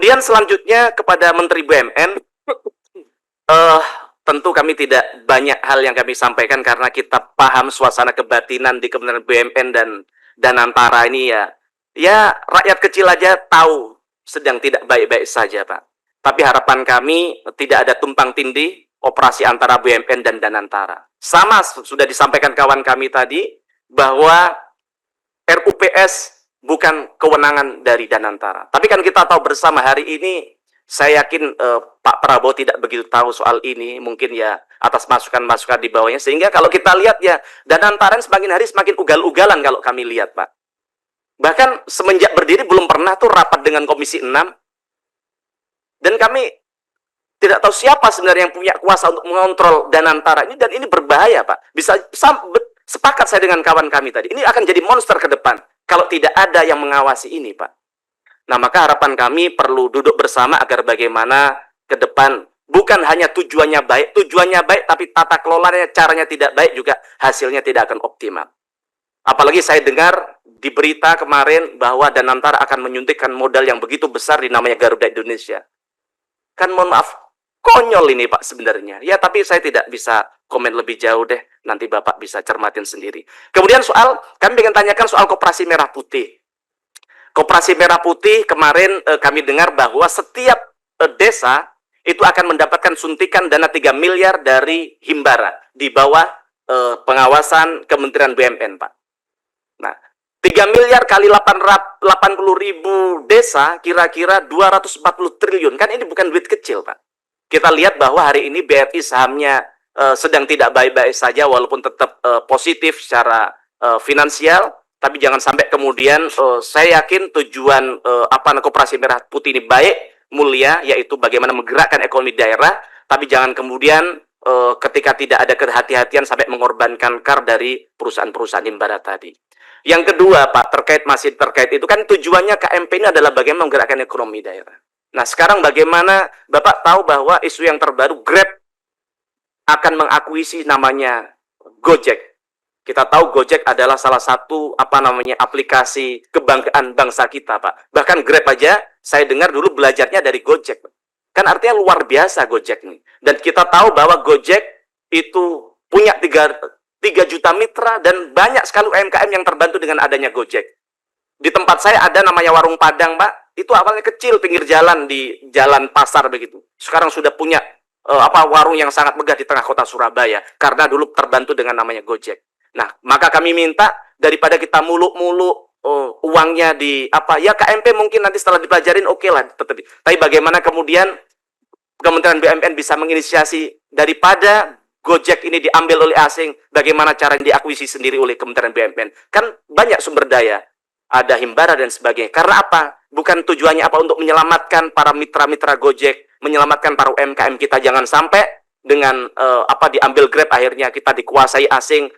Kemudian selanjutnya kepada Menteri BUMN, tentu kami tidak banyak hal yang kami sampaikan karena kita paham suasana kebatinan di Kementerian BUMN dan Danantara ini ya rakyat kecil aja tahu sedang tidak baik-baik saja, Pak. Tapi harapan kami tidak ada tumpang tindih operasi antara BUMN dan Danantara. Sama sudah disampaikan kawan kami tadi bahwa RUPS bukan kewenangan dari Danantara. Tapi kan kita tahu bersama hari ini, saya yakin Pak Prabowo tidak begitu tahu soal ini, mungkin ya atas masukan-masukan di bawahnya. Sehingga kalau kita lihat ya, Danantara semakin hari semakin ugal-ugalan kalau kami lihat, Pak. Bahkan semenjak berdiri belum pernah tuh rapat dengan Komisi 6. Dan kami tidak tahu siapa sebenarnya yang punya kuasa untuk mengontrol Danantara ini, dan ini berbahaya, Pak. Bisa sepakat saya dengan kawan kami tadi, ini akan jadi monster ke depan kalau tidak ada yang mengawasi ini, Pak. Nah, maka harapan kami perlu duduk bersama agar bagaimana ke depan bukan hanya tujuannya baik, tapi tata kelolanya, caranya tidak baik juga hasilnya tidak akan optimal. Apalagi saya dengar di berita kemarin bahwa Danantara akan menyuntikkan modal yang begitu besar di namanya Garuda Indonesia. Kan mohon maaf, konyol ini Pak sebenarnya. Ya, tapi saya tidak bisa komen lebih jauh deh. Nanti Bapak bisa cermatin sendiri. Kemudian kami ingin tanyakan soal Koperasi Merah Putih. Koperasi Merah Putih kemarin kami dengar bahwa setiap desa itu akan mendapatkan suntikan dana 3 miliar dari Himbara di bawah pengawasan Kementerian BUMN, Pak. Nah, 3 miliar kali 80 ribu desa, kira-kira 240 triliun. Kan ini bukan duit kecil, Pak. Kita lihat bahwa hari ini BRI sahamnya sedang tidak baik-baik saja, walaupun tetap positif secara finansial. Tapi jangan sampai kemudian saya yakin tujuan Koperasi Merah Putih ini baik, mulia, yaitu bagaimana menggerakkan ekonomi daerah. Tapi jangan kemudian ketika tidak ada kehati-hatian sampai mengorbankan KAR dari perusahaan-perusahaan Himbara tadi. Yang kedua, Pak, masih terkait itu kan tujuannya KMP ini adalah bagaimana menggerakkan ekonomi daerah. Nah, sekarang bagaimana Bapak tahu bahwa isu yang terbaru Grab akan mengakuisisi namanya Gojek. Kita tahu Gojek adalah salah satu aplikasi kebanggaan bangsa kita, Pak. Bahkan Grab aja saya dengar dulu belajarnya dari Gojek, Pak. Kan artinya luar biasa Gojek nih. Dan kita tahu bahwa Gojek itu punya 3 juta mitra dan banyak sekali UMKM yang terbantu dengan adanya Gojek. Di tempat saya ada namanya Warung Padang, Pak. Itu awalnya kecil, pinggir jalan, di jalan pasar begitu. Sekarang sudah punya warung yang sangat megah di tengah kota Surabaya karena dulu terbantu dengan namanya Gojek. Nah, maka kami minta daripada kita muluk-muluk uangnya di KMP mungkin nanti setelah dipelajarin oke lah, tapi bagaimana kemudian Kementerian BUMN bisa menginisiasi daripada Gojek ini diambil oleh asing, bagaimana cara diakuisisi sendiri oleh Kementerian BUMN. Kan banyak sumber daya, ada Himbara dan sebagainya. Karena apa? Bukan tujuannya untuk menyelamatkan para mitra-mitra Gojek, menyelamatkan para UMKM kita, jangan sampai dengan diambil Grab akhirnya kita dikuasai asing,